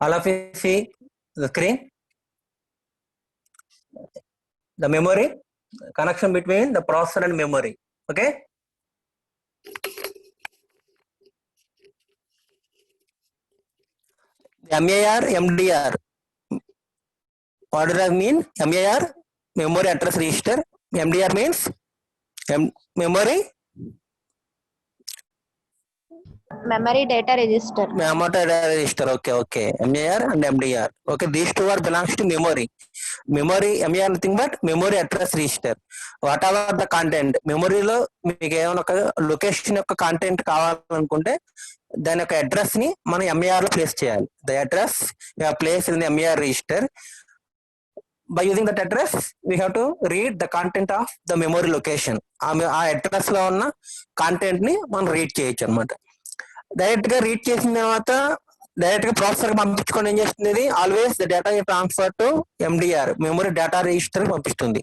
All of you see the screen, the memory, connection between the processor and memory. Okay. MAR, MDR. What does that mean? MAR, memory address register. MDR means memory data register. Memory data register. Okay. MAR and MDR. Okay, these two are belongs to memory. Memory MAR nothing but memory address register. Whatever the content, memory లో మీకు ఏమైనా ఒక location యొక్క content కావాలనుకుంటే దాని యొక్క address ని మనం ఎంఏఆర్ లో ప్లేస్ చేయాలి. The address place in MAR register. By using that address, we have to read the content of the memory location. ఆ అడ్రస్ లో ఉన్న కంటెంట్ ని మనం రీడ్ చేయొచ్చు అనమాట. డైరెక్ట్ గా రీడ్ చేసిన తర్వాత డైరెక్ట్ గా ప్రాసెసర్ పంపించుకొని ఏం చేస్తుంది, always the data transfer to MDR memory data register పంపిస్తుంది.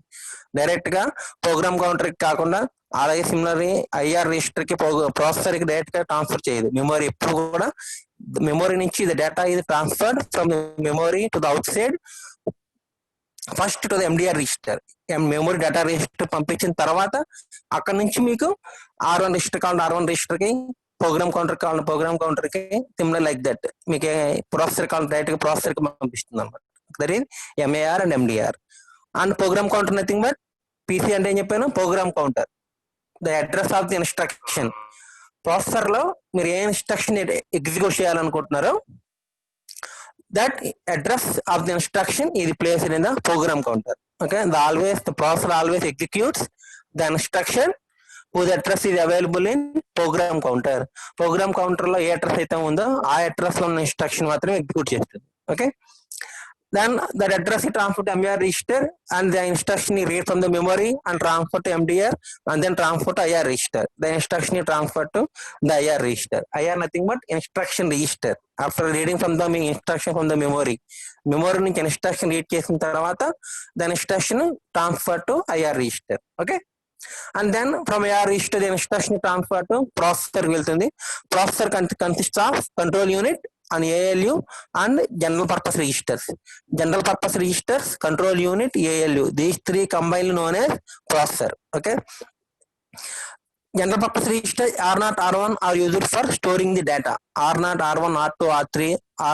డైరెక్ట్ గా ప్రోగ్రామ్ కౌంటర్ కి కాకుండా అలాగే సిమిలర్లీ ఐఆర్ రిజిస్టర్ కి ప్రాసెసర్ కి డైరెక్ట్ గా ట్రాన్స్ఫర్ చేయదు. మెమరీ ఎప్పుడు కూడా మెమరీ నుంచి ద డేటా ఇది transferred from memory to the out side first to the MDR register. Memory data register పంపించిన తర్వాత అక్కడ నుంచి మీకు R1 రిజిస్టర్ కావాలంటే R1 రిజిస్టర్ కి, ప్రోగ్రామ్ కౌంటర్ కావాలంటే ప్రోగ్రామ్ కౌంటర్ కి, సిమిలర్ లైక్ దట్. మీకు ప్రాసెసర్ కావాలంటే డైరెక్ట్ గా ప్రాసెసర్ కి పంపిస్తుంది అనమాట. That is MAR and MDR. And program counter nothing but PC అంటే ఏం చెప్పాను, program counter, the address of the instruction. Processor లో మీరు ఏ ఇన్స్ట్రక్షన్ ఎగ్జిక్యూట్ చేయాలనుకుంటున్నారో that address of the instruction is placed in the program counter. Okay, the processor always executes the instruction whose address is available in program counter. Program counter lo A address అయితే ఉందో ఆ address లో ఉన్న instruction మాత్రమే execute చేస్తుంది. Okay, then that address is transferred to MAR register and the instruction is read from the memory and transferred to MDR and then transferred to IR register. The instruction is transferred to the IR register. IR nothing but instruction register. After reading from the instruction from the memory నుంచి instruction read చేసిన తర్వాత the instruction transferred to IR register. Okay, and then from IR register the instruction transferred to processor వెళ్తుంది. Processor consists of control unit and ALU and general purpose registers. General purpose registers, control unit, ALU, these three combined known as processor. Okay, general purpose registers R0, R1 are used for storing the data. R0, R1, R2, R3,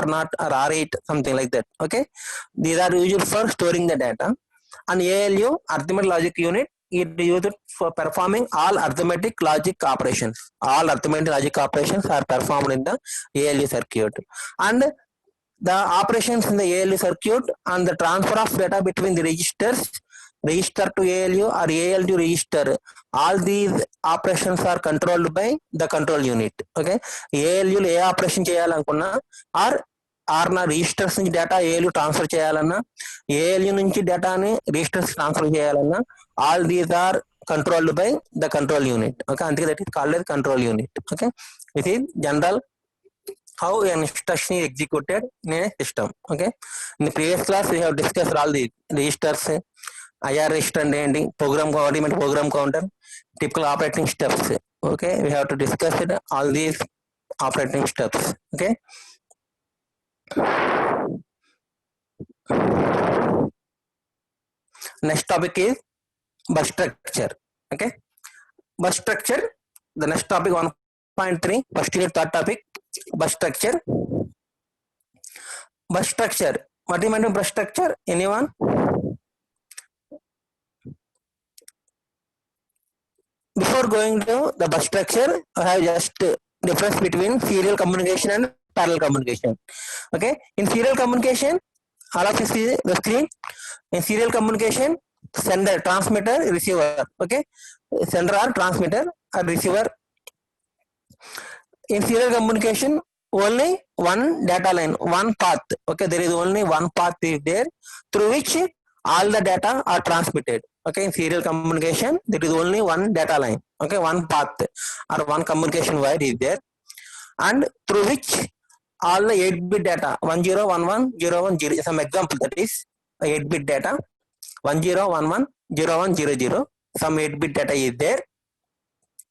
R0 or R8, something like that. Okay, these are used for storing the data. And ALU, arithmetic logic unit, it is used for performing all arithmetic logic operations. All arithmetic logic operations are performed in the ALU circuit. And the operations in the ALU circuit and the transfer of data between the registers, register to ALU or ALU register, all these operations are controlled by the control unit. Okay, ALU ఏ operation చేయాలనుకున్నా or ఆర్న registers నుంచి data ALU transfer చేయాలన్నా, ALU నుంచి డేటాని registers transfer చేయాలన్నా, all these are controlled by the control unit. Okay, అందుకే that is called as control unit. Okay, it is general how an instruction is executed in a system. Okay, in the previous class we have discussed all the registers, IR register and ending, program coordinate, program counter, typical operating steps. Okay, we have to discuss it, all these operating steps. Okay, next topic is bus structure. Okay, bus structure, the next topic 1.3 first unit third topic, bus structure. Bus structure, what do you mean by bus structure? Anyone? Before going to the bus structure, I have just difference between serial communication and parallel communication. Okay, in serial communication, all of you see the screen. In serial communication, sender, transmitter, receiver. Okay, sender or transmitter or receiver. In serial communication, only one data line, one path. Okay, there is only one path is there through which all the data are transmitted. Okay, in serial communication, there is only one data line. Okay, one path or one communication wire is there, and through which all the 8-bit data 10110110. Some example, that is 8-bit data 10110100. Some 8-bit data is there.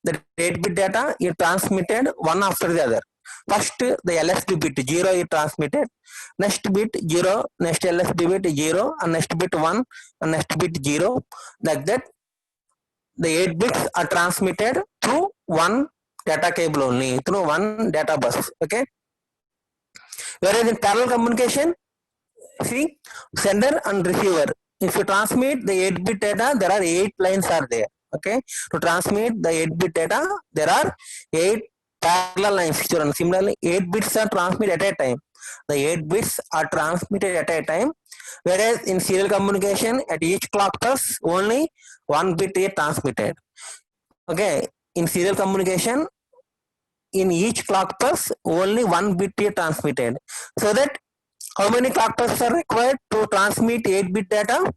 The 8-bit data is transmitted one after the other. First, the LSB bit 0 is transmitted, next bit 0, next LSB bit 0, and next bit 1, and next bit 0. Like that, the 8 bits are transmitted through one data cable only, through one data bus. Okay. Whereas in parallel communication, see, sender and receiver. If you transmit the 8-bit data, there are 8 lines are there. Okay. To transmit the 8-bit data, there are 8 parallel lines. Similarly, 8 bits are transmitted at a time. The 8 bits are transmitted at a time. Whereas in serial communication, at each clock pulse, only 1 bit is transmitted. Okay. In serial communication, in each clock pulse, only 1 bit is transmitted. So that how many clock pulses are required to transmit 8-bit data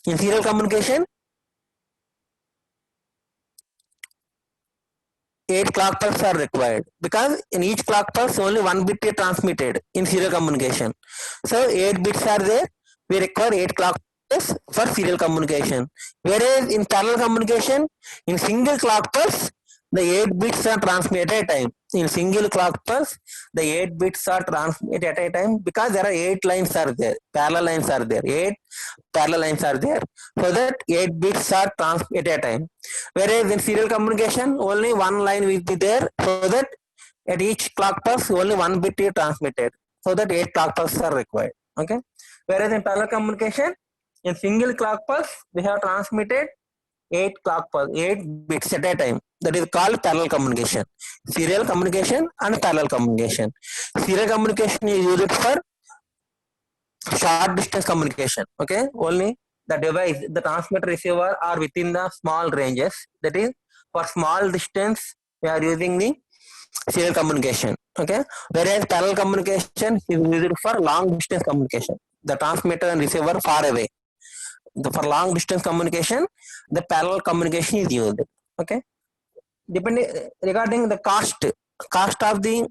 in serial communication? 8 clock pulses are required because in each clock pulse only 1 bit is transmitted in serial communication. So 8 bits are there. We require 8 clock pulses for serial communication. Whereas in parallel communication, in single clock pulse, the 8 bits are transmitted at a time. In single clock pulse, the 8 bits are transmitted at a time because there are 8 lines are there, parallel lines are there, 8 parallel lines are there. So that 8 bits are transmitted at a time. Whereas in serial communication, only one line will be there, so that at each clock pulse, only 1 bit is transmitted. So that 8 clock pulses are required. Okay. Whereas in parallel communication, in single clock pulse, we have transmitted 8 clock pulse, 8 bits at a time. That is called parallel communication. Serial communication and parallel communication. Serial communication is used for short distance communication. Okay, only the device, the transmitter receiver are within the small ranges. That is for small distance we are using the serial communication. Okay, whereas parallel communication is used for long distance communication. The transmitter and receiver far away. For long distance communication, the parallel communication is used. Okay, depending regarding the cost of the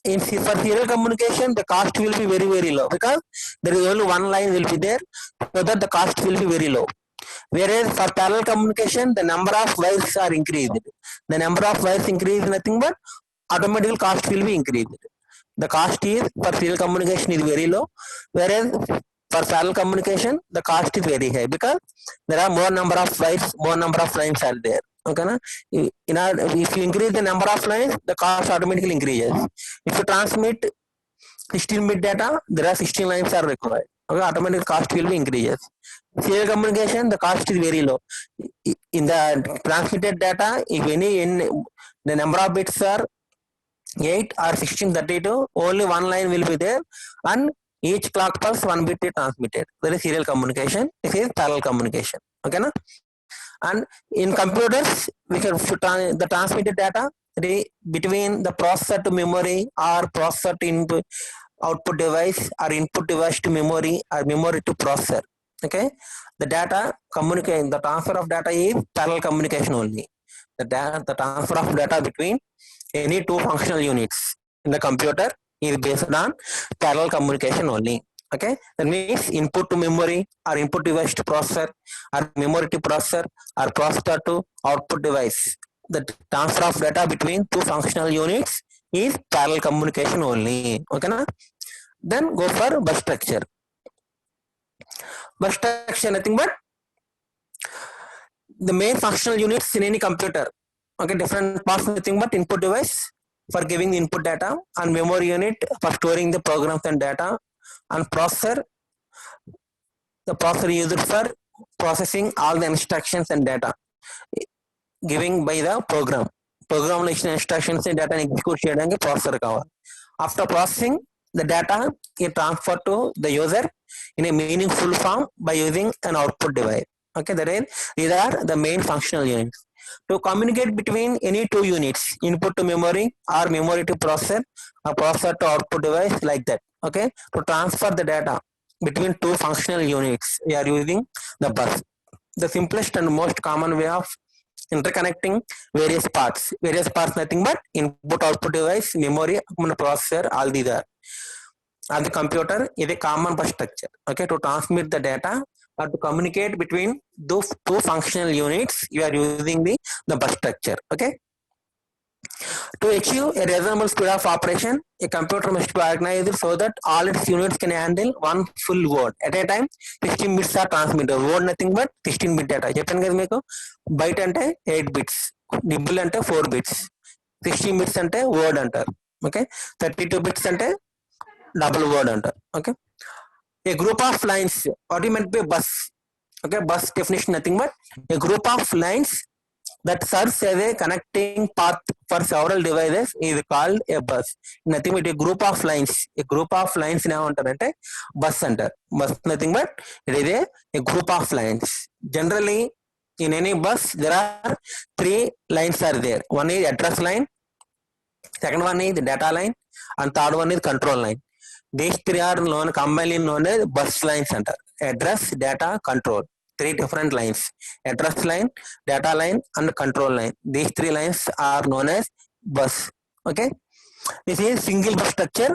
for serial communication, the cost will be very low because there is only one line will be there, so that the cost will be very low. Whereas for parallel communication, the number of wires are increased. The number of wires increase nothing but automatically cost will be increased. The cost is for serial communication is very low, whereas for parallel communication the cost is very high because there are more number of wires, more number of lines are there. Okay, na? If you increase the number of lines, the cost automatically increases. If you transmit 16-bit data, there are 16 lines are required. Okay, automatic cost will be increases. Serial communication, the cost is very low. In the transmitted data, if the number of bits are 8 or 16, 32, only one line will be there, and each clock pulse 1 bit is transmitted. That is serial communication. This is parallel communication. Okay, na? And in computers, we can the transmitted data between the processor to memory or processor to input, output device or input device to memory or memory to processor. Okay, the data communicate, the transfer of data is parallel communication only. The transfer of data between any two functional units in the computer is based on parallel communication only. Okay, that means input to memory or input device to processor or memory to processor or processor to output device. The transfer of data between two functional units is parallel communication only. Okay, na? Then go for bus structure. Bus structure nothing but the main functional units in any computer. Okay, different parts nothing but input device for giving the input data, and memory unit for storing the programs and data, and processor, the processor used for processing all the instructions and data giving by the program instructions and data execute cheyadaniki processor kavali. After processing, the data is transferred to the user in a meaningful form by using an output device. Okay, these are the main functional units. To communicate between any two units, input to memory or memory to processor or processor to output device, like that. Okay, to transfer the data between two functional units, we are using the bus. The simplest and most common way of interconnecting various parts nothing but input output device, memory, processor, all these are. And the computer is a common bus structure. Okay, to transmit the data or to communicate between those two functional units, you are using the bus structure. Okay, To achieve a reasonable speed of operation, a computer must be organized so that all its units can handle one full word at a time. 16 bits are transmitted. Word nothing but 16 bit data. చెప్పాను కదా మీకు, byte అంటే 8 bits, నిబ్బుల్ అంటే 4 bits, 16 bits అంటే word అంటారు. Okay, 32 bits అంటే double word అంటారు. Okay, a group of lines, what you meant by bus? Okay, bus definition nothing but a group of lines that serves as a connecting path for several devices is called a bus. Nothing but a group of lines. A group of lines now antarante bus antar. Bus nothing but it is a group of lines. Generally in any bus there are 3 lines are there. One is address line, second one is data line, and third one is control line. These 3 are known as bus lines antar. Address, data, control. 3 different lines: address line, data line, and control line. These 3 lines are known as bus. Okay, this is single bus structure.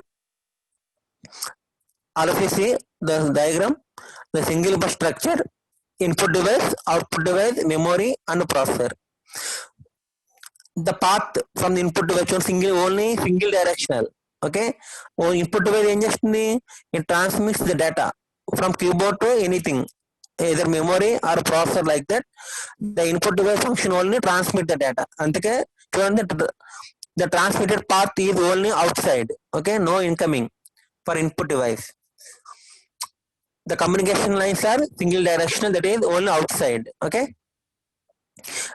All of you see the diagram. The single bus structure: input device, output device, memory, and processor. The path from the input device on only single directional. Okay, input device ఏం చేస్తుంది? It transmits the data from keyboard to anything, either memory or processor, like that. The input device function only transmit the data. అందుకే చూడండి, the transmitted path is only outside. Okay, no incoming for input device. The communication lines are single directional, that is only outside. Okay,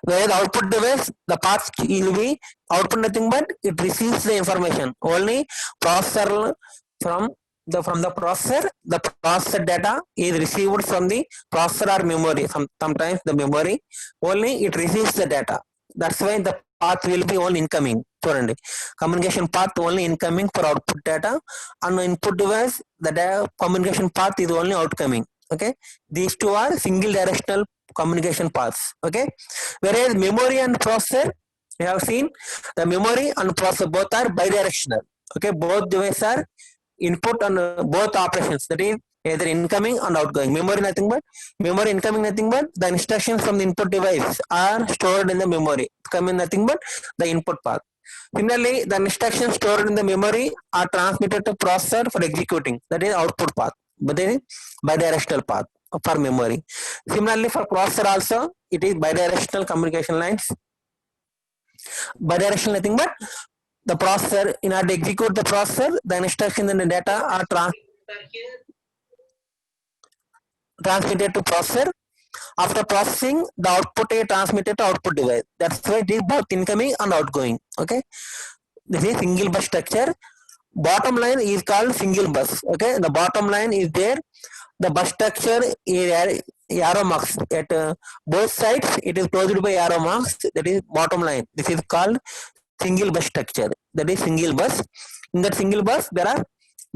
whereas output device, the path will be output nothing but it receives the information only processor from the processor. The processor data is received from the processor or memory. Sometimes the memory only it receives the data. That's why the path will be only incoming. చూడండి, communication path only incoming for output data, and input device the communication path is only outcoming. Okay, these two are single directional communication paths. Okay, whereas memory and processor, we have seen the memory and processor both are bidirectional. Okay, both devices are input on both operations, that is either incoming and outgoing. Memory nothing but incoming nothing but the instructions from the input device are stored in the memory, coming nothing but the input path. Similarly, the instructions stored in the memory are transmitted to processor for executing, that is output path, but that is bidirectional path for memory. Similarly, for processor also it is bidirectional communication lines. Bidirectional nothing but the processor, in order to execute the processor, the instructions and the data are transmitted to processor. After processing, the output is transmitted to output device. That's why it is both incoming and outgoing. Okay, this is single bus structure. Bottom line is called single bus. Okay, the bottom line is there. The bus structure is arrow marks at both sides. It is closed by arrow marks. That is bottom line. This is called single bus structure. That is single bus. In that single bus, there are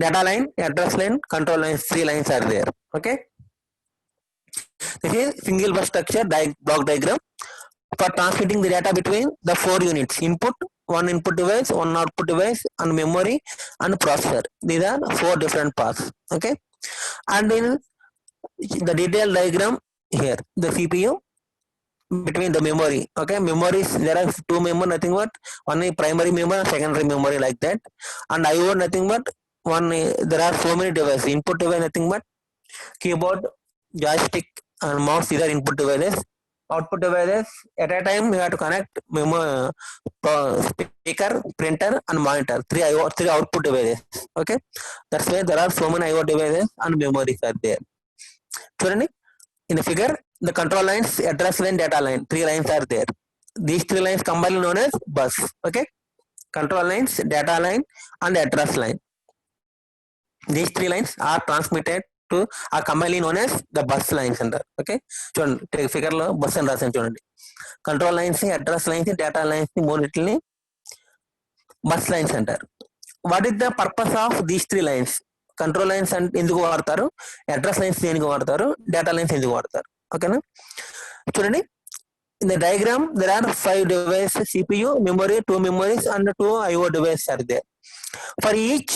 data line, address line, control line. 3 lines are there. Okay, this is single bus structure block diagram for transmitting the data between the 4 units: input, one input device, one output device, and memory and processor. These are 4 different paths. Okay, and in the detailed diagram here, the CPU between the memory. Okay, memories, there are 2 memory, nothing but one is primary memory and secondary memory, like that. And IO nothing but one, there are so many devices. Input device nothing but keyboard, joystick, and mouse. These are input devices. Output devices, at a time we have to connect speaker, printer, and monitor. 3 output devices. Okay, that's why there are so many IO devices and memories are there. చూడండి, in the figure, the control lines, address line, data line, 3 lines are there. These 3 lines combined known as bus. Okay, control lines, data line, and address line. These 3 lines are transmitted to are combined known as the bus lines అంటారు. Okay, చూడండి figure లో bus అని రాసాను. చూడండి, control lines, address lines, data lines, మూడింటిని bus lines అంటారు. What is the purpose of these 3 lines? Control lines అంటే ఎందుకు వాడతారు, అడ్రస్ లైన్స్ ఎందుకు వాడతారు, డేటా లైన్స్ ఎందుకు వాడతారు? ఓకేనా, చూడండి, in the diagram there are 5 devices: CPU, memory, 2 memories, and 2 IO devices are there. For each,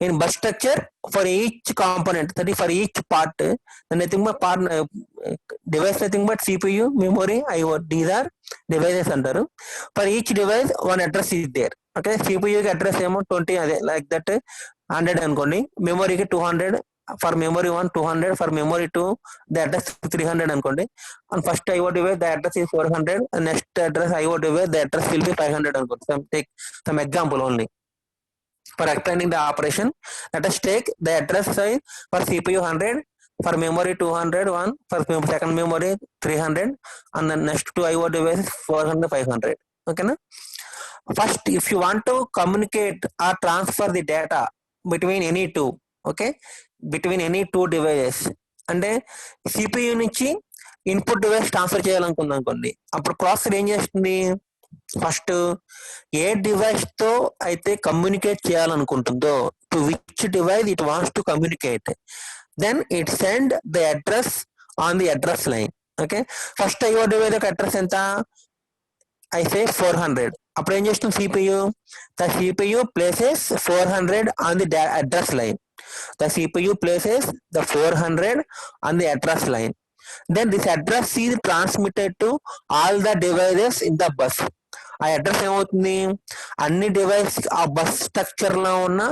in bus structure, for each component, that is for each part, nothing but part device nothing but CPU, memory, IO. These are devices అంటారు. For each device one address is there. Okay, CPU కి address ఏమో 20 అదే like that 100 అనుకోండి, మెమొరీకి 200, for memory 1 200, for memory 2 the address 300 అనుకోండి. And first IO device the address is 400, and next address IO device the address will be 500 అనుకోండి. Take some example only for explaining the operation. Let us take the address size for CPU 100, for memory 200, one for second memory 300, and the next two IO devices 400, 500. Okay na? First, if you want to communicate or transfer the data between any two, okay, between any two devices, అంటే CPU నుంచి input device transfer చేయాలనుకుందాం అనుకోండి, అప్పుడు processor ఏం చేస్తుంది, first ఏ device తో అయితే communicate చేయాలనుకుంటుందో, to which device it wants to communicate, then it send the address on the address line. Okay, first IO device యొక్క అడ్రస్ ఎంత, I say 400. అప్పుడు ఏం చేస్తుంది CPU? The CPU places 400 on the address line. The CPU places the 400 on the address line. Then this address is transmitted to all the devices in the bus. ఆ address ఏమవుతుంది, అన్ని device ఆ bus structure లో ఉన్న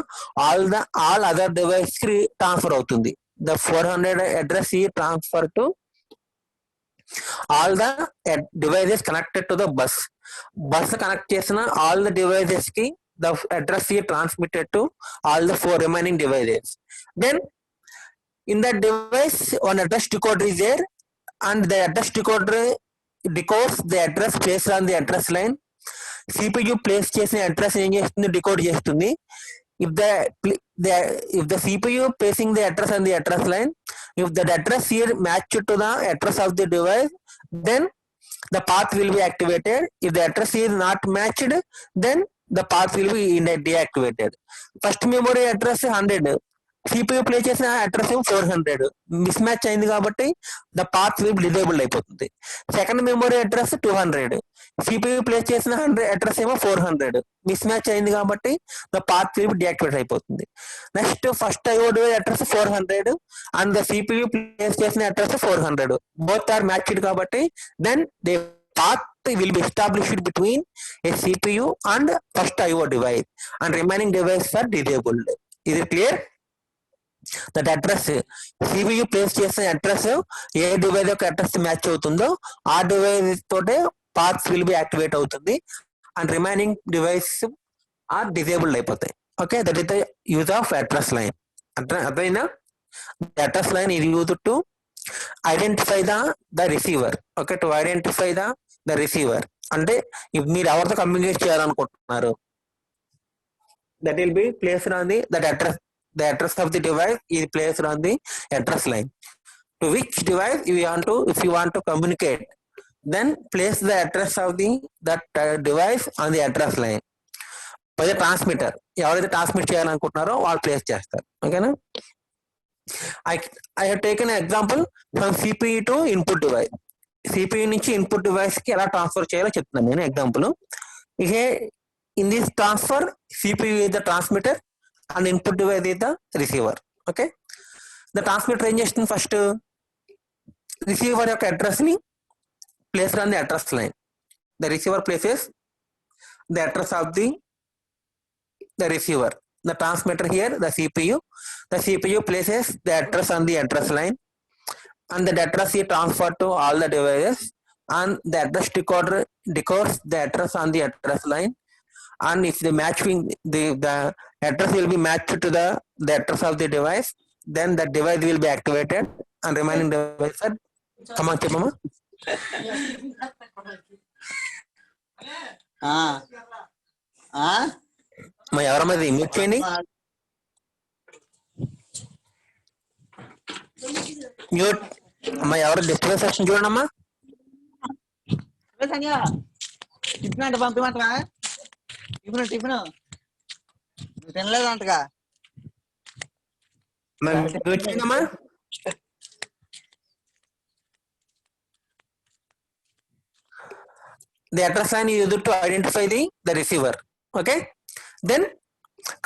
all other device కి transfer అవుతుంది. The 400 address is transferred to all the devices connected to the bus. Bus connect చేసిన all the devices కి the address is transmitted to all the 4 remaining devices. Then in that device one address decoder is there, and the address decoder decodes the address placed on the address line. CPU place చేసిన address ఏం చేస్తుంది, decode చేస్తుంది. If the CPU placing the address on the address line, if that address here matched to the address of the device, then the path will be activated. If the address is not matched, then the path will be deactivated. First memory address 100, CPU play చేసిన address 400, mismatch అయింది కాబట్టి the path will disable అయిపోతుంది. Second memory address 200, CPU play చేసిన address ఏమో 400, mismatch అయింది కాబట్టి the path will deactivate అయిపోతుంది. Next first IO address 400 and the CPU place చేసిన అడ్రస్ 400, బోత్ ఆర్ మ్యాచ్డ్ కాబట్టి then they path will be established between a CPU and first IO device, and remaining devices are disabled. Is it clear? That address CPU place చేసిన address ఏ device యొక్క address match అవుతుందో ఆ device తోటే paths will be activate అవుతుంది, and remaining device are disabled అయిపోతాయి. Okay, that is the use of address line. అర్థమైందా? Address line ఇది use to identify the receiver. Okay, to identify the receiver అంటే మీరు ఎవరితో కమ్యూనికేట్ చేయాలనుకుంటున్నారు, that will be placed on the that address. The address of the device is placed on the address line. To which device if you want to communicate, then place the address of that device on the address line by the transmitter. ఎవరైతే transmit చేయాలనుకుంటున్నారో వాళ్ళు place చేస్తారు. ఓకేనా? I have taken an example from CPU to input device. CPU నుంచి input device కి ఎలా transfer చేయాలో చెప్తున్నాను నేను example. In this transfer, CPU is the transmitter and input device is the receiver. Okay, the transmitter ఏం చేస్తుంది, first receiver యొక్క address ని place on the address line. The receiver places the address of the receiver. The transmitter here, the CPU places the address on the address line, and the address is transferred to all the devices, and the address decoder decodes the address on the address line. And if the matching the address will be matched to the address of the device, then the device will be activated and remaining device are come on chepama మా ఎవరమ్మది mute చేయండి, mute అమ్మా, ఎవరు disturbance section చూడండి అమ్మా. పంపిమంటరా tiffin తినలేదంటగా, mute చేయండి అమ్మా. The address line is used to identify the receiver. Okay, then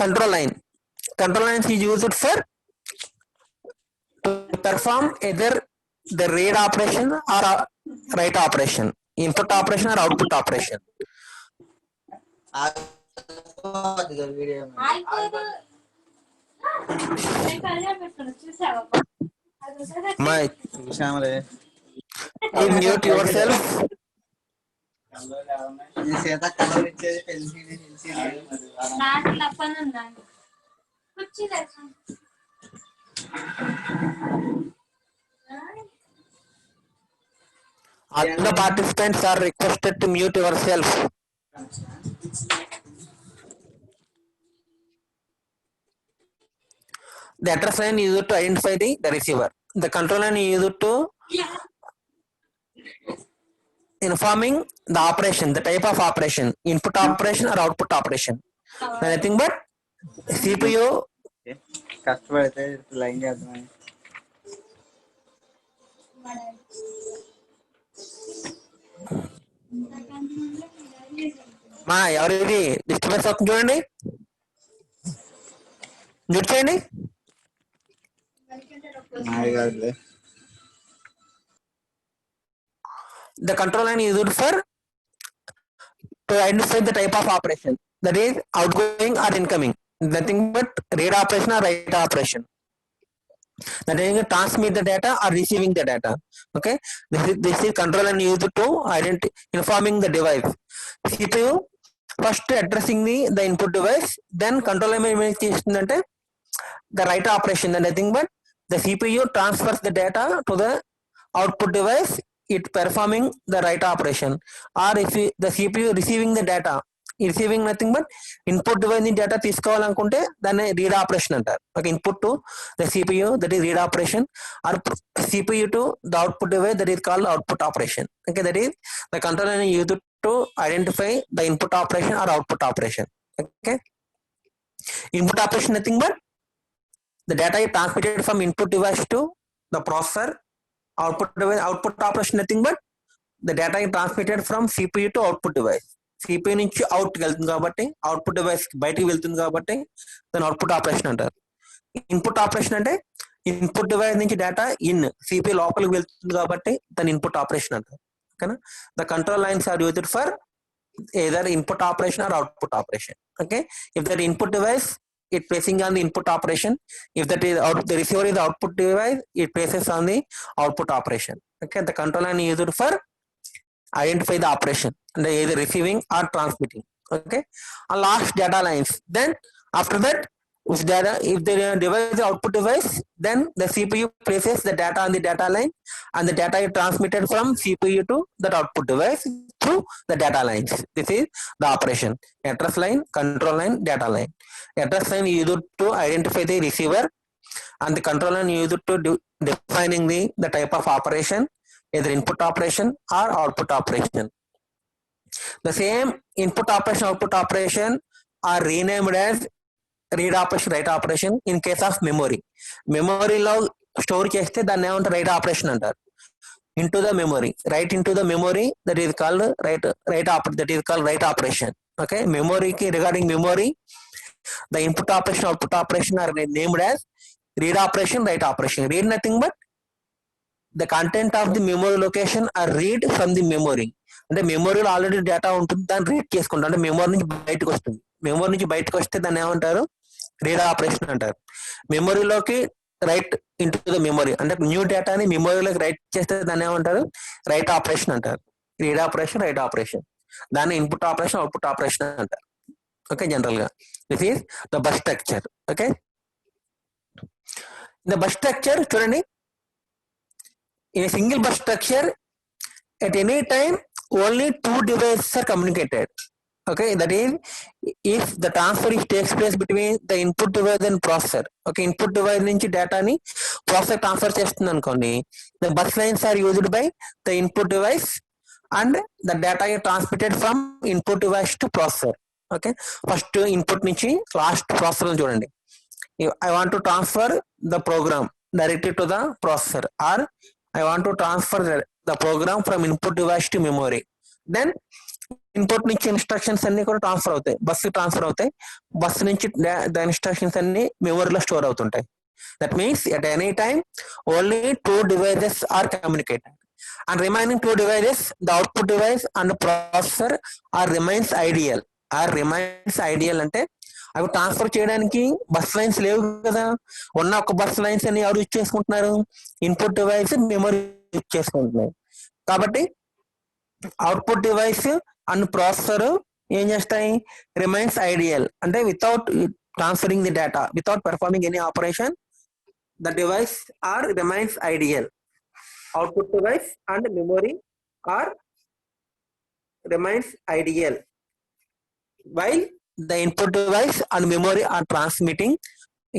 control line is used for to perform either the read operation or write operation, input operation or output operation. My you mute yourself. Other participants are requested to mute yourself. The address line is used to identify the receiver. The control line is used to informing the operation, the type of operation, input operation or output operation. Nothing but CPU. కష్టపడితే line చేద్దాం. మా ఎవరిది disturbance అవుతుంది చూడండి, mute చేయండి. The control line is used for to identify the type of operation, that is outgoing or incoming. Nothing but read operation or write operation. That is transmit the data or receiving the data. Okay, this is control line used to informing the device. CPU first addressing the input device, then control line అంటే the write operation, and nothing but the CPU transfers the data to the output device, it performing the write operation. Or if the CPU receiving the data, receiving nothing but input device ని data తీసుకోవాలనుకుంటే దాన్ని read operation అంటారు. Okay, input to the CPU, that is read operation, or CPU to the output device, that is called output operation. Okay, that is the control line used to identify the input operation or output operation. Okay, input operation nothing but the data is transmitted from input device to the processor. Output device, output operation nothing but the data is transmitted from CPU to output device. CPU నుంచి out వెళ్తుంది కాబట్టి, output device బయటికి వెళ్తుంది కాబట్టి దాని output operation అంటారు. Input operation అంటే input device నుంచి డేటా ఇన్ CPU లోపలికి వెళ్తుంది కాబట్టి దాని ఇన్పుట్ ఆపరేషన్ అంటారు. ఓకేనా, the control lines are used for either input operation or output operation. Okay, if that input device, it placing on the input operation. If that is the receiver is the output device, it places on the output operation. Okay, the control line is used for identify the operation and either receiving or transmitting. Okay, and last data lines. Then after that, if the device is output device, then the CPU places the data on the data line, and the data is transmitted from CPU to that output device through the data lines. This is the operation: address line, control line, data line. Address line is used to identify the receiver, and the control line is used to defining the type of operation, either input operation or output operation. The same input operation, output operation are renamed as read operation, write operation in case of memory. మెమొరీలో store చేస్తే దాన్ని ఏమంటారు, write operation అంటారు. into the memory, write into the memory, that is called write operation. Okay, memory ki regarding memory, the input operation, output operation are named as read operation, write operation. Read nothing but the content of the memory location are read from the memory. అంటే మెమొరీలో already data ఉంటుంది, దాన్ని read చేసుకుంటాం, అంటే memory నుంచి బయటకు వస్తుంది. Memory నుంచి బయటకు వస్తే దాన్ని ఏమంటారు, రీడ్ ఆపరేషన్ అంటారు. మెమొరీలోకి రైట్ ఇంటూ ద మెమొరీ, అంటే న్యూ డేటాని మెమొరీలోకి రైట్ చేస్తే దాన్ని ఏమంటారు, రైట్ ఆపరేషన్ అంటారు. రీడ్ ఆపరేషన్, రైట్ ఆపరేషన్, దాన్ని ఇన్పుట్ ఆపరేషన్, అవుట్పుట్ ఆపరేషన్ అంటారు. ఓకే, జనరల్ గా this is the bus structure. Okay, the bus structure చూడండి, in a single bus structure at any time only two devices are communicated. Okay, that is if the transfer takes place between the input device and processor. Okay, input device నుంచి డేటాని processor transfer చేస్తుంది అనుకోండి, the bus lines are used by the input device and the data is transmitted from input device to processor. Okay, first input నుంచి last processor చూడండి. I want to transfer the program directly to the processor, or I want to transfer the program from input device to memory. Then input నుంచి instructions అన్ని కూడా transfer అవుతాయి, bus transfer అవుతాయి. Bus నుంచి the instructions అన్ని మెమొరీలో store అవుతుంటాయి. That means at any time only two devices are communicated, and remaining two devices, the output device and processor are remains ideal. అంటే అవి ట్రాన్స్ఫర్ చేయడానికి బస్ లైన్స్ లేవు కదా, ఉన్న ఒక బస్ లైన్స్ అని ఎవరు యూజ్ చేసుకుంటున్నారు, ఇన్పుట్ డివైస్ మెమరీ యూజ్ చేసుకుంటున్నారు. కాబట్టి అవుట్పుట్ డివైస్ అండ్ ప్రాసెసర్ ఏం చేస్తాయి, రిమైన్స్ ఐడియల్ అంటే without transferring the data, without performing any operation, the device are remains ideal. Output device and memory are remains ideal while the input device and memory are transmitting.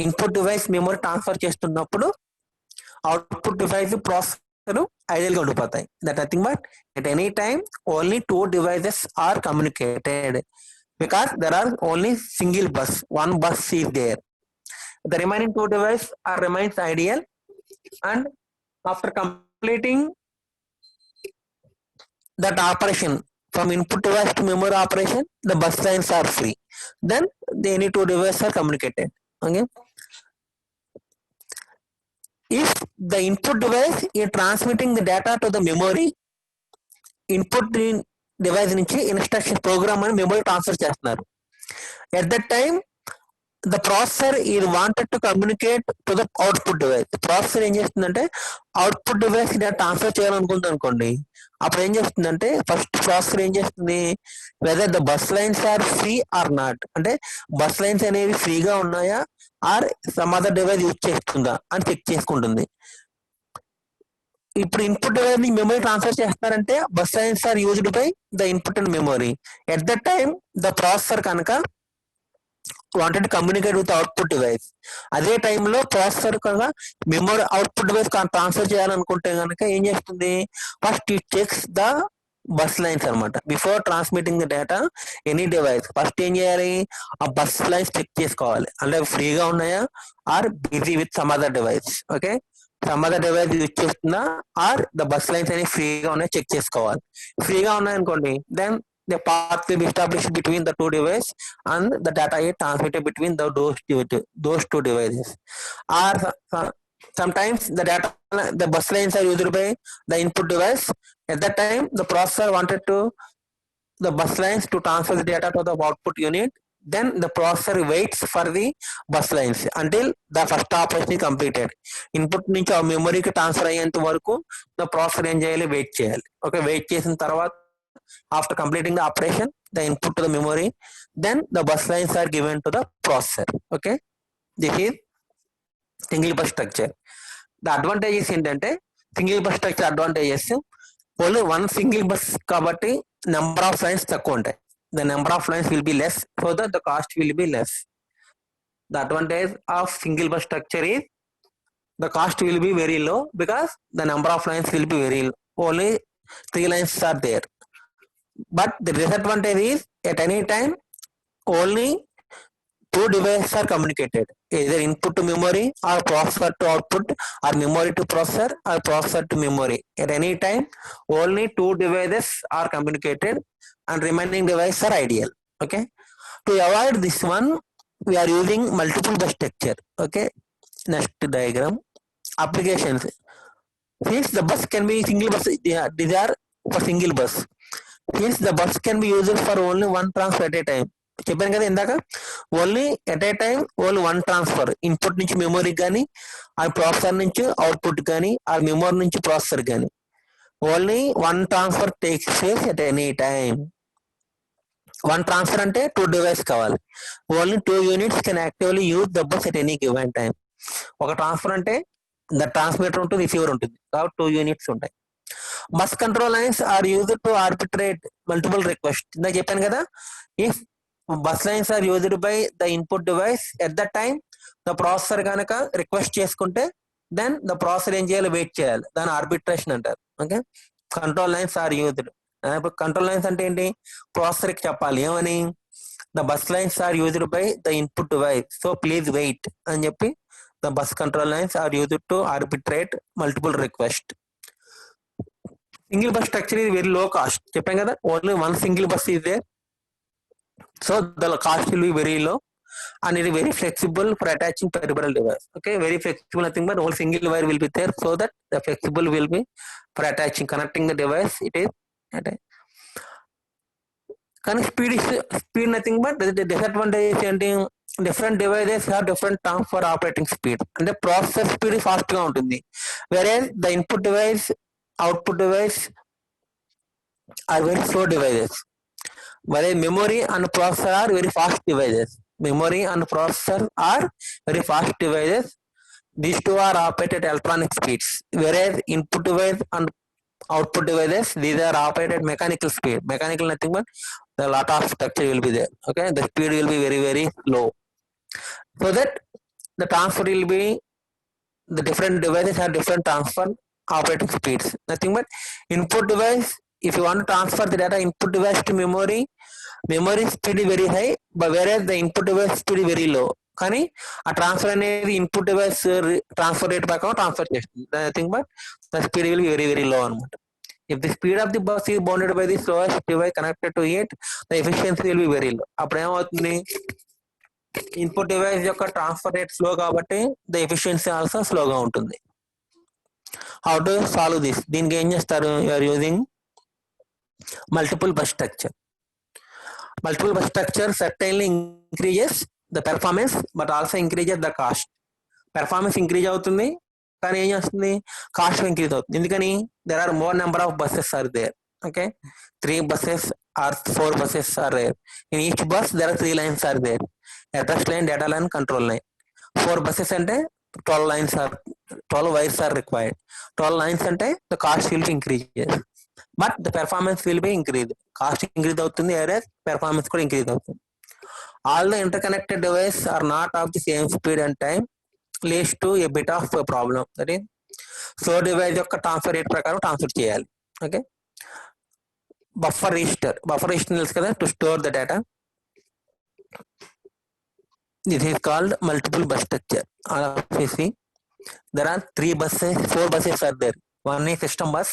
Input device memory transfer చేస్తున్నప్పుడు output device processor ideal గా ఉండిపోతాయి. That nothing but at any time only two devices are communicated because there are only single bus, one bus is there. The remaining two device are remains ideal, and after completing that operation from input device to memory operation, the bus lines are free. Then the any two devices are communicated. Okay. If the input device is transmitting the data to the memory, input device నుంచి instruction programme అని memory transfer చేస్తున్నారు. At that time the processor is wanted to communicate to the output device. Processor ఏం చేస్తుందంటే output device transfer చేయాలనుకుంది అనుకోండి, అప్పుడు ఏం చేస్తుందంటే first processor ఏం చేస్తుంది, whether the bus lines are free or not, అంటే బస్ లైన్స్ అనేవి ఫ్రీగా ఉన్నాయా or some other device use చేస్తుందా అని చెక్ చేసుకుంటుంది. ఇప్పుడు ఇన్పుట్ డివైస్ ని మెమరీ ట్రాన్స్ఫర్ చేస్తారంటే bus lines are used by the input and memory. At the time the processor కనుక wanted to communicate with the output device. అదే టైంలో processor కనుక మెమరీ అవుట్పుట్ డివైస్ ట్రాన్స్ఫర్ చేయాలనుకుంటే కనుక ఏం చేస్తుంది, first it checks the bus lines అనమాట. Before transmitting the data any device first ఏం చేయాలి, ఆ బస్ లైన్స్ చెక్ చేసుకోవాలి, అంటే ఫ్రీగా ఉన్నాయా or busy with some other device. Okay, some other device use చేస్తుందా ఆర్ ద బస్ లైన్స్ అనేవి ఫ్రీగా ఉన్నాయా చెక్ చేసుకోవాలి. ఫ్రీగా ఉన్నాయనుకోండి, then the path will be established between the two devices and the data is transmitted between those two devices. Or sometimes the bus lines are used by the input device. At that time the processor wanted to the bus lines to transfer the data to the output unit. Then the processor waits for the bus lines until the first operation is completed. Input నుంచి ఆ మెమరీకి transfer అయ్యేంత వరకు the processor ఏం చేయాలి, wait చేయాలి. Okay, wait చేసిన తర్వాత after completing the operation, the input to the memory, then the bus lines are given to the processor. Okay, this is single bus structure. The advantages ఏంటంటే single bus structure advantages, only one single bus కాబట్టి number of lines తక్కువ ఉంటాయి. the number of lines will be less, so that the cost will be less. The advantage of single bus structure is the cost will be very low because the number of lines will be very low. Only 3 lines are there. But the disadvantage is at any time only two devices are communicated, either input to memory or processor to output, or memory to processor or processor to memory. At any time only two devices are communicated and remaining devices are ideal. Okay, to avoid this one we are using multiple bus structure. Okay, next diagram, applications. Since the bus can be single bus, these are for single bus. Since the bus can be used for only one transfer at a time. చెప్పాను కదా ఇందాక, only at a time only one transfer, input నుంచి memory కానీ ఆ processor నుంచి output కానీ ఆ memory నుంచి ప్రాసెసర్ కానీ only one transfer takes place at any time. One transfer అంటే టూ డివైస్ కావాలి. Only 2 units can actively use the bus at any given time. ఒక ట్రాన్స్ఫర్ అంటే ద ట్రాన్స్మిటర్ ఉంటుంది, రిసీవర్ ఉంటుంది, కాబట్టి 2 units ఉంటాయి. Bus control lines are used to arbitrate multiple request. ఇందాక చెప్పాను కదా, if bus lines are used by the input device at the time the processor కనుక రిక్వెస్ట్ చేసుకుంటే దెన్ ద ప్రాసెసర్ ఏం చేయాలి, వెయిట్ చేయాలి, దాని ఆర్బిట్రేషన్ అంటారు. Okay, control lines are used. ఇప్పుడు కంట్రోల్ లైన్స్ అంటే ఏంటి, ప్రాసెసర్ కి చెప్పాలి ఏమని, the bus lines are used by the input device, so please wait అని చెప్పి the bus control lines are used to arbitrate multiple request. Single bus structure is very low cost. చెప్పాం కదా, only one single bus is there, so the cost will be very low. and it is very flexible for attaching peripheral device. Okay, very flexible, nothing but only single wire will be there, so that the flexible will be for attaching, connecting the device. It is కానీ speed nothing but disadvantage ఏంటి, different devices have different term for operating speed. అంటే processor speed fast గా ఉంటుంది, వేరే the input device output device are very slow devices. whereas memory and processor are very fast devices. Memory and processor are very fast devices. These two are operated at electronic speeds, whereas input device and output devices, these are operated mechanical speed. Mechanical nothing but a lot of structure will be there. Okay, the speed will be very very low, so that the transfer will be, the different devices have different transfer operating speeds. Nothing but input device, if you want to transfer the data input device to memory, memory speed is very high, but whereas the input device speed is very low. కానీ ఆ transfer అనేది input device transfer rate ప్రకారం transfer చేస్తుంది. Nothing but the speed will be very very low అనమాట. If the speed of the bus is bounded by the slowest device connected to it, the efficiency will be very low. అప్పుడు ఏమవుతుంది, input device యొక్క transfer rate slow కాబట్టి the efficiency also స్లోగా ఉంటుంది. How to solve this, దీనికి ఏం చేస్తారు, you're using multiple bus structure. Multiple bus structure certainly increases the performance but also increases the cost. Performance increase అవుతుంది కానీ ఏం చేస్తుంది, కాస్ట్ ఇంక్రీజ్ అవుతుంది. ఎందుకని, there are more number of buses are there. Okay, 3 buses or 4 buses are there. In each bus there are 3 lines are there, address line, data line, control line. 4 buses అంటే 12 lines are 12 wires are required. 12 lines అంటే the cost will be increases, but the performance will be increased. Cost increase అవుతుంది, whereas performance కూడా increase అవుతుంది. All the interconnected devices are not of the same speed and time, leads to a bit of a problem. That is, so device యొక్క transfer rate ప్రకారం transfer చేయాలి. Okay, buffer register తెలుసు కదా, to store the data. This is called multiple bus structure. There are 3 buses, 4 buses are there. One is system bus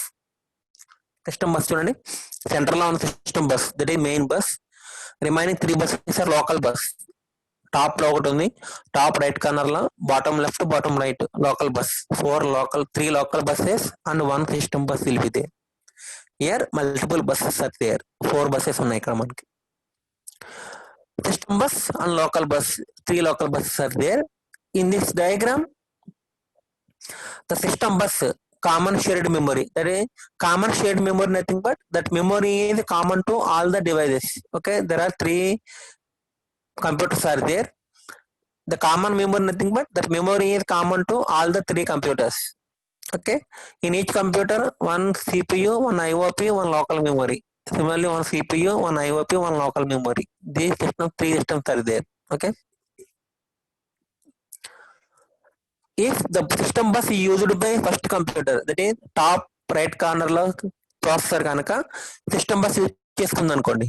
చూడండి, centre లో ఉన్న system bus, that is main bus. Remaining 3 buses are local bus. Top లో ఒకటి ఉంది, top right corner లో, bottom left, bottom right local bus. 3 local buses and 1 system bus will be there. Here multiple buses are there, 4 buses ఉన్నాయి ఇక్కడ మనకి. System bus and local bus, 3 local buses are there. In this diagram, the system bus common shared memory, that is common shared memory, nothing but that memory is common to all the devices. Okay, there are 3 computers are there. The common memory, nothing but that memory is common to all the 3 computers. Okay, in each computer 1 CPU, 1 IOP, 1 local memory. Similarly 1 CPU, 1 IOP, 1 local memory. These 3 systems are there. Okay, if the system bus is used by first computer, that is top right corner లో processor కనుక system bus use చేసుకుంది అనుకోండి,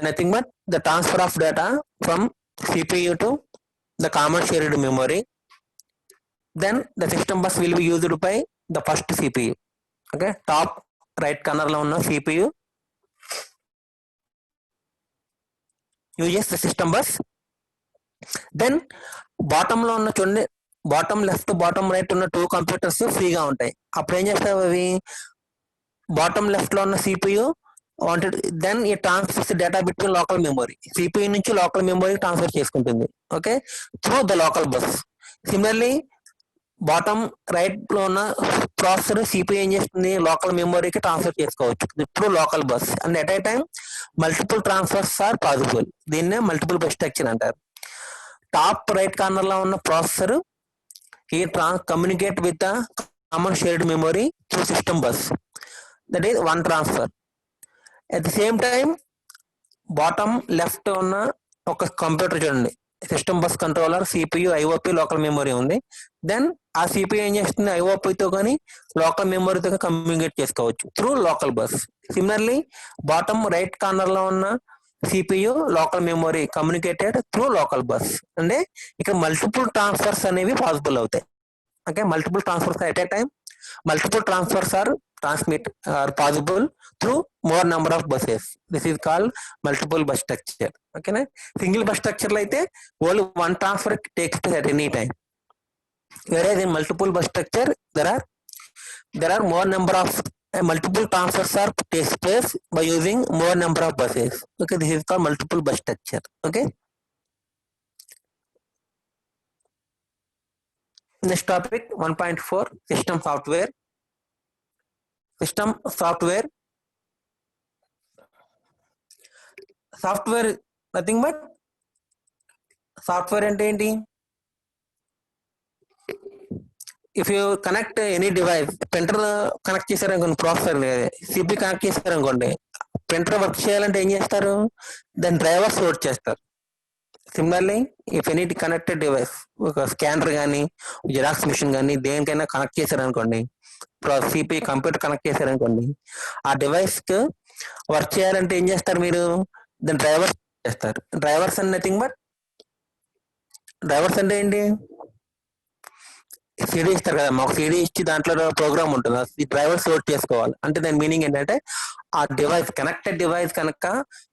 nothing but the transfer of data from CPU to the common shared memory, then the system bus will be used by the first CPU. Okay, top right corner లో ఉన్న CPU uses the system bus. Then bottom లో ఉన్న చూడండి, bottom left, bottom right ఉన్న 2 computers ఫ్రీగా ఉంటాయి. అప్పుడు ఏం చేస్తావు, అవి బాటమ్ లెఫ్ట్ లో ఉన్న CPU wanted, then it transfers the data between local memory. CPU నుంచి లోకల్ మెమరీ ట్రాన్స్ఫర్ చేసుకుంటుంది. Okay, through the local bus. Similarly bottom right లో ఉన్న ప్రాసెసర్ CPU ఏం చేస్తుంది, లోకల్ మెమరీకి ట్రాన్స్ఫర్ చేసుకోవచ్చు through local bus. And at a time multiple transfers are possible. దీన్నే multiple bus structure అంటారు. టాప్ రైట్ కార్నర్ లో ఉన్న processor he communicate with the common shared memory through system bus, that is one transfer. At the same time bottom left ఉన్న ఒక computer చూడండి, system bus controller, CPU, IOP, local memory ఉంది. Then ఆ CPU ఏం చేస్తుంది, IOP తో కానీ local మెమరీతో కమ్యూనికేట్ చేసుకోవచ్చు through local bus. Similarly bottom right corner లో ఉన్న CPU, local memory communicated through local bus. అంటే ఇక్కడ మల్టిపుల్ ట్రాన్స్ఫర్స్ అనేవి పాసిబుల్ అవుతాయి. Okay, multiple transfers at a time, multiple transfers are transmit are possible through more number of buses. This is called multiple bus structure. Okay na? Single bus structure lo aithe only one transfer takes place at any time, whereas in multiple bus structure there are more number of multiple transfers are takes place by using more number of buses. Okay, this is called multiple bus structure. Okay, next topic 1.4 system software. System software nothing but software అంటే ఏంటి? If you connect any device, printer connect చేశారనుకోండి, processor CP connect చేశారనుకోండి, printer work చేయాలంటే ఏం చేస్తారు? దాని drivers load చేస్తారు. Similarly if any connected device, ఒక స్కానర్ కానీ జిరాక్స్ మిషన్ కానీ దేనికైనా కనెక్ట్ చేశారనుకోండి, సిపి కంప్యూటర్ కనెక్ట్ చేశారనుకోండి, ఆ డివైస్ కి వర్క్ చేయాలంటే ఏం చేస్తారు మీరు? దాని డ్రైవర్స్ చేస్తారు. Drivers and nothing but, drivers అంటే ఏంటి? సిడీ ఇస్తారు కదా, మాకు సిడీ ఇచ్చి దాంట్లో ప్రోగ్రామ్ ఉంటుంది, ఈ డ్రైవర్స్ లోడ్ చేసుకోవాలి. అంటే దాని మీనింగ్ ఏంటంటే ఆ డివైస్, కనెక్టెడ్ డివైస్ కనుక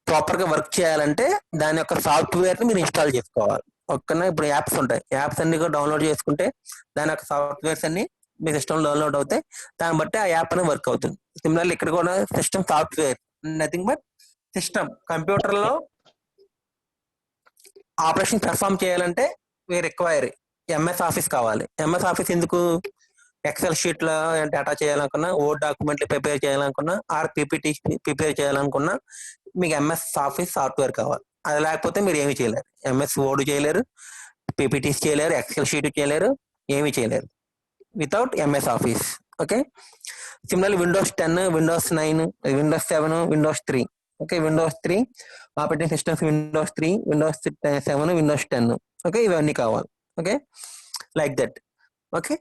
ప్రాపర్ గా వర్క్ చేయాలంటే దాని యొక్క సాఫ్ట్వేర్ ని మీరు ఇన్స్టాల్ చేసుకోవాలి. ఓకేనా? ఇప్పుడు యాప్స్ ఉంటాయి, యాప్స్ అన్ని కూడా డౌన్లోడ్ చేసుకుంటే దాని యొక్క సాఫ్ట్వేర్స్ అన్ని మీ సిస్టమ్ డౌన్లోడ్ అవుతాయి, దాన్ని బట్టి ఆ యాప్ అనేది వర్క్ అవుతుంది. సిమిలర్లీ ఇక్కడ కూడా system software nothing but system, computer లో ఆపరేషన్ పెర్ఫామ్ చేయాలంటే we require ఎంఎస్ ఆఫీస్ కావాలి. ఎంఎస్ ఆఫీస్ ఎందుకు? ఎక్సెల్ షీట్ లో డేటా చేయాలనుకున్నా, ఓ డాక్యుమెంట్లు ప్రిపేర్ చేయాలనుకున్నా, ఆర్ పీపీటీ ప్రిపేర్ చేయాలనుకున్నా మీకు ఎంఎస్ ఆఫీస్ సాఫ్ట్వేర్ కావాలి. అది లేకపోతే మీరు ఏమి చేయలేరు. ఎంఎస్ వర్డ్ చేయలేరు, పీపీటీస్ చేయలేరు, ఎక్సెల్ షీట్ చేయలేరు, ఏమి చేయలేరు without MS office. Okay, similarly Windows 10, Windows 9, Windows 7, Windows 3. Okay, Windows 3 operating systems, Windows 3, Windows 7, Windows 10. Okay, ఇవన్నీ కావాలి. Okay, like that. Okay,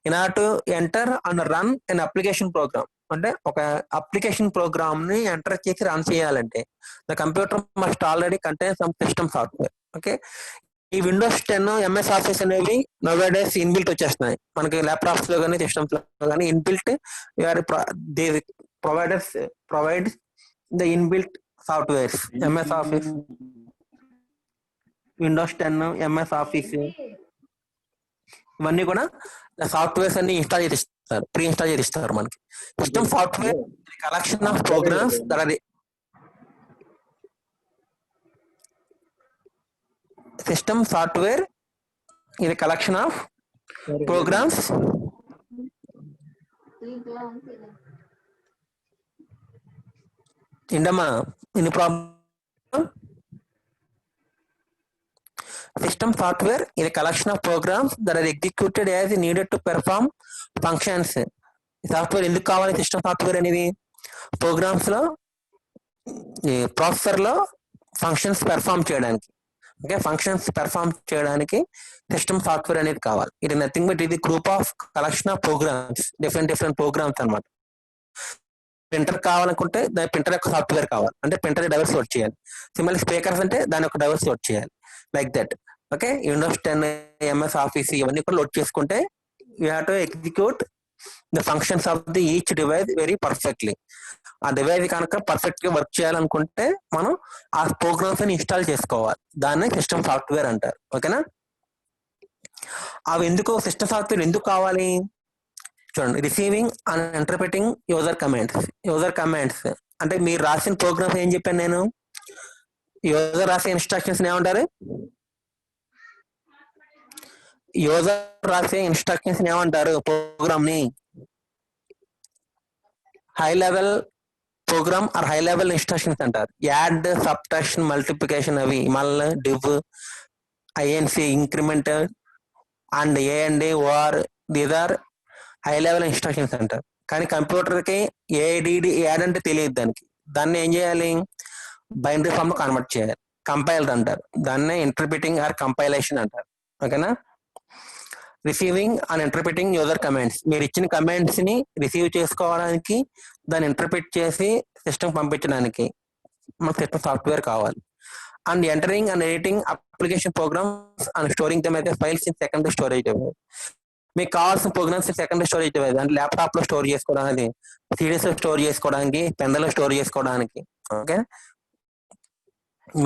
in order to enter and run an application program, అంటే ఒక application program ని enter చేసి run చేయాలంటే the computer must already contain some system software. Okay, ఈ Windows 10 MS office అనేవి now days inbuilt వచ్చేస్తున్నాయి మనకి laptops లో కానీ సిస్టమ్స్ లో కానీ. Inbuilt provide the inbuilt softwares, MS office, Windows 10, MS office, ఇవన్నీ కూడా సాఫ్ట్వేర్స్ అన్ని ఇన్స్టాల్ చేస్తారు, ప్రీ ఇన్స్టాల్ చేస్తారు మనకి. System software collection of programs that are system software ఇది కలెక్షన్ ఆఫ్ ప్రోగ్రామ్స్ ఏంటమ్మా ఇన్ని problem. System software is a collection of programs that are executed as needed to perform functions. Software ఎందుకు కావాలి? System software అనేది programs లో, processor లో functions perform చేయడానికి. Okay, functions perform చేయడానికి సిస్టమ్ సాఫ్ట్వేర్ అనేది కావాలి. ఇది నథింగ్ బట్ ఇది group of collection of programs, different programs అనమాట. ప్రింటర్ కావాలనుకుంటే దాని ప్రింటర్ యొక్క సాఫ్ట్వేర్ కావాలి, అంటే ప్రింటర్ డైవర్స్ వర్క్ చేయాలి. సిమిలర్ స్పీకర్స్ అంటే దాని యొక్క డైవర్స్ వర్క్ చేయాలి, like that. Okay, Windows 10, MS office ఇవన్నీ కూడా లోడ్ చేసుకుంటే you have to execute the functions of the each device very perfectly. ఆ డివైస్ కనుక పర్ఫెక్ట్ గా వర్క్ చేయాలనుకుంటే మనం ఆ ప్రోగ్రామ్స్ అని ఇన్స్టాల్ చేసుకోవాలి, దాన్ని సిస్టమ్ సాఫ్ట్వేర్ అంటారు. ఓకేనా? అవి ఎందుకు సిస్టమ్ సాఫ్ట్వేర్ ఎందుకు కావాలి చూడండి. Receiving and interpreting user commands అంటే మీరు రాసిన ప్రోగ్రామ్స్ ఏం చెప్పాను నేను, యూజర్ రాసే ఇన్స్ట్రక్షన్స్ ఏమంటారు? యూజర్ రాసే ఇన్స్ట్రక్షన్స్ ఏమంటారు? ప్రోగ్రామ్ ని high level program or high level instructions అంటారు. యాడ్, సబ్ట్రాక్షన్, మల్టిప్లికేషన్, అవి మళ్ళీ div, INC, increment and a and OR, these are high level instructions అంటారు. కానీ కంప్యూటర్ కి ఏడిడి యాడ్ అంటే తెలియదు దాన్ని ఏం చేయాలి? బైనరీ ఫామ్ లో కన్వర్ట్ చేయాలి, కంపైలర్ అంటారు దాన్నే. ఇంటర్ప్రిటింగ్ ఆర్ కంపైలేషన్ అంటారు. ఓకేనా? Receiving and interpreting user commands, మీరు ఇచ్చిన కమాండ్స్ ని రిసీవ్ చేసుకోవడానికి, దాన్ని ఇంటర్ప్రిట్ చేసి సిస్టమ్ పంపించడానికి మనకు సిస్టమ్ సాఫ్ట్వేర్ కావాలి. And entering and editing application programmes and storing them అయితే ఫైల్స్ ఇన్ సెకండరీ స్టోరేజ్. మీకు కావాల్సిన ప్రోగ్రామ్స్ సెకండరీ స్టోరేజ్ డివైస్ అంటే ల్యాప్టాప్ లో స్టోర్ చేసుకోవడానికి, సిడీస్ లో స్టోర్ చేసుకోవడానికి, పెన్ లో స్టోర్ చేసుకోవడానికి. Okay,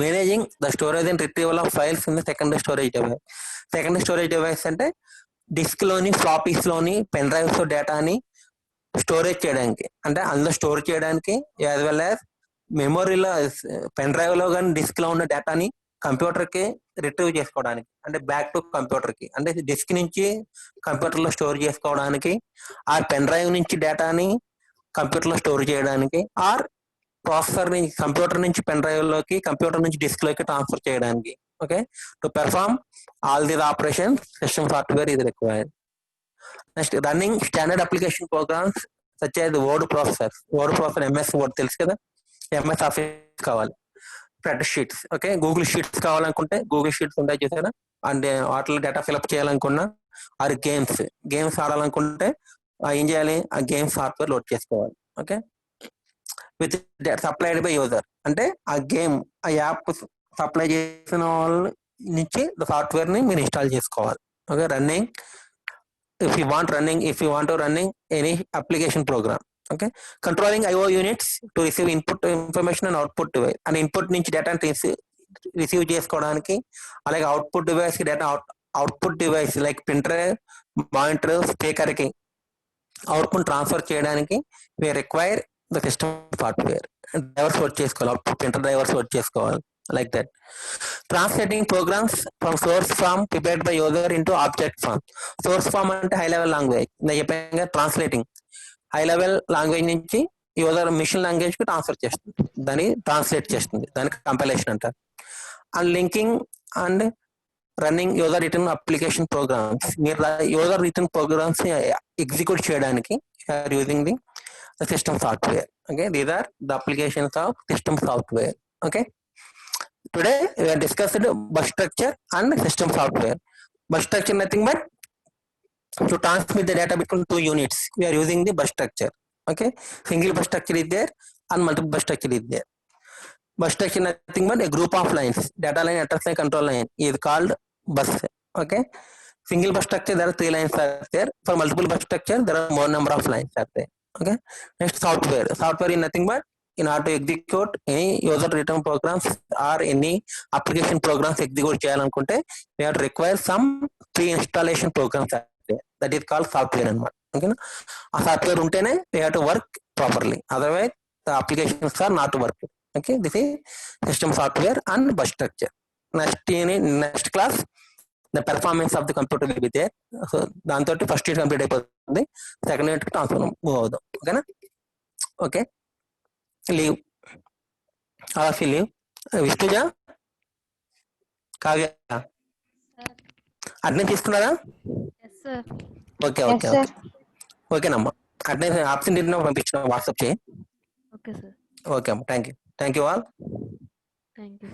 managing the storage and retrieval of files in the secondary storage device. Secondary storage device అంటే డిస్క్ లోని, ఫ్లాపీస్ లోని, పెన్ డ్రైవ్స్ లో డేటాని స్టోరేజ్ చేయడానికి, అంటే అందులో స్టోర్ చేయడానికి, యాజ్ వెల్ యాజ్ మెమొరీలో పెన్ డ్రైవ్ లో కానీ డిస్క్ లో ఉన్న డేటాని కంప్యూటర్ కి రిట్రీవ్ చేసుకోవడానికి, అంటే బ్యాక్ టు కంప్యూటర్ కి, అంటే డిస్క్ నుంచి కంప్యూటర్ లో స్టోర్ చేసుకోవడానికి, ఆ పెన్ డ్రైవ్ నుంచి డేటాని కంప్యూటర్ లో స్టోర్ చేయడానికి, ఆర్ ప్రాసెసర్ నుంచి కంప్యూటర్ నుంచి పెన్ డ్రైవ్ లోకి, కంప్యూటర్ నుంచి డిస్క్ లోకి ట్రాన్స్ఫర్ చేయడానికి. Okay, to perform all these operation system software is required. Next running standard application programmes such as word processor. Word processor MS word తెలుసు కదా, MS office కావాలి, spread sheets. Okay, Google sheets కావాలనుకుంటే Google sheets ఉంటాయి చూసారా, అంటే వాటిలో data fill up చేయాలనుకున్నా, are games ఆడాలనుకుంటే ఏం చేయాలి, ఆ గేమ్స్ సాఫ్ట్వేర్ లోడ్ చేసుకోవాలి. Okay, with supplied by user, అంటే ఆ గేమ్ ఆ యాప్ సప్లై చేసిన వాళ్ళ నుంచి సాఫ్ట్వేర్ ని మీరు ఇన్స్టాల్ చేసుకోవాలి. Okay, running if you want to running any application program. Okay, controlling IO units to receive input information and output device, and input నుంచి డేటా రిసీవ్ చేసుకోవడానికి, అలాగే output device data output device like printer, monitor, speaker కి output transfer చేయడానికి we require the system software. Drivers work చేసుకోవాలి, output printer drivers work చేసుకోవాలి, like that. Translating programs from source form prepared by user into object form. Source form అంటే high level language, నేను చెప్పాను. Translating high level language నుంచి user machine language కి transfer చేస్తుంది, దాన్ని translate చేస్తుంది, దానికి కంపైలేషన్ అంటారు. And linking and running user written application programs. మీరు యూజర్ రిటర్న్ ప్రోగ్రామ్స్ ఎగ్జిక్యూట్ చేయడానికి using the system software. Okay, these are the applications of system software. Okay, today we have discussed bus structure and system software. Bus structure nothing but to transmit the data between two units, we are using the bus structure. Okay, single bus structure is there and multiple bus structure is there. Bus structure nothing but a group of lines, data line, address line, control line is called bus. Okay, single bus structure there are 3 lines are there. For multiple bus structure there are more number of lines are there. Okay, next software is nothing but in order to execute any user return programs or any application programs execute చేయాలనుకుంటే we have to require some pre-installation programs are there. That is called software అన్నమాట. ఓకేనా, ఆ software ఉంటేనే we have to work properly, otherwise the applications are not working. Okay, this is system software and bus structure. Next class the performance of the computer will be there. So దాంతో first unit complete అయిపోతుంది, second unit transfer move అవుదాం. ఓకేనా, okay, leave off leave. Vishnuja, Kavya అడ్నే తీసుకున్నారా? Okay Yes, okay sir. Okay ఓకేనమ్మా, అడ్నే absent పంపించిన WhatsApp చేయి. ఓకే సార్, ఓకే అమ్మా, thank you all. Thank you.